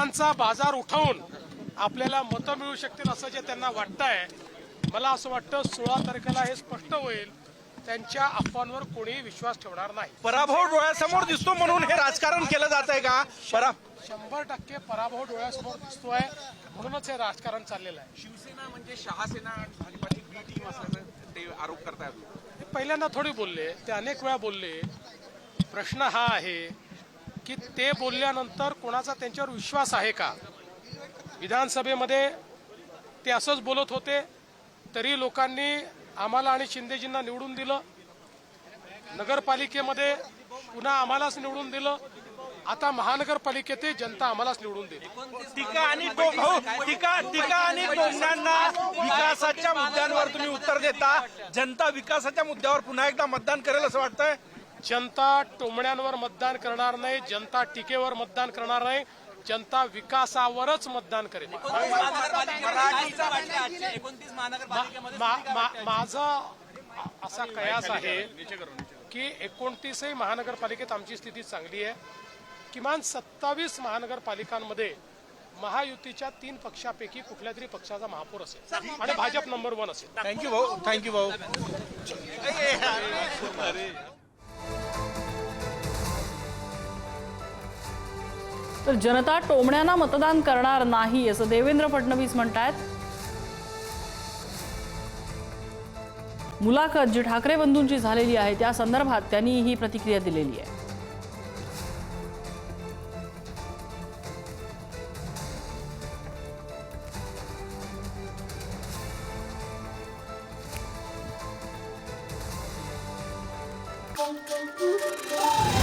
मतांचा बाजार उठवून आपल्याला मतं मिळू शकतील असं जे त्यांना वाटतंय, मला असं वाटतं 16 तारखेला हे स्पष्ट होईल. त्यांच्या अफवांवर कोणीही विश्वास ठेवणार नाही. पराभव डोळ्यासमोर दिसतो म्हणून हे राजकारण केलं जात आहे का? 100% पराभव डोळ्यासमोर दिसतोय म्हणूनच हे राजकारण चाललेलं आहे. शिवसेना म्हणजे शहासेना आणि भाजपाची बी टीम असल्याचं ते आरोप करतायत. ते पहिल्यांदा थोडी बोलले, ते अनेक वेळा बोलले. प्रश्न हा आहे की ते बोलल्यानंतर कोणाचा त्यांच्यावर विश्वास आहे का? विधानसभेमध्ये ते असंच बोलत होते तरी लोकांनी आम्हाला आणि शिंदेजींना निवडून दिलं. नगरपालिकेमध्ये पुन्हा आम्हालाच निवडून दिलं. आता महानगरपालिकेत जनता आम्हालाच निवडून दिली. टीका आणि टोमण्यांना विकासाच्या मुद्द्यांवर तुम्ही उत्तर देता. जनता विकासाच्या मुद्द्यावर पुन्हा एकदा मतदान करेल असं वाटतंय? जनता टोमण्यांवर मतदान करणार नाही, जनता टीकेवर मतदान करणार नाही, जनता विकासावरच मतदान करेल. माझा असा कयास आहे की 29 महानगरपालिकेत आमची स्थिती चांगली आहे. किमान 27 महानगरपालिकांमध्ये महायुतीच्या 3 पक्षापैकी कुठल्या तरी पक्षाचा महापौर असेल आणि भाजप नंबर 1 असेल. थँक्यू भाऊ. थँक्यू भाऊ. तर जनता टोमण्यांना मतदान करणार नाही असं देवेंद्र फडणवीस म्हणतायत. मुलाखत जी ठाकरे बंधूंची झालेली आहे त्या संदर्भात त्यांनी ही प्रतिक्रिया दिलेली आहे. Thank you.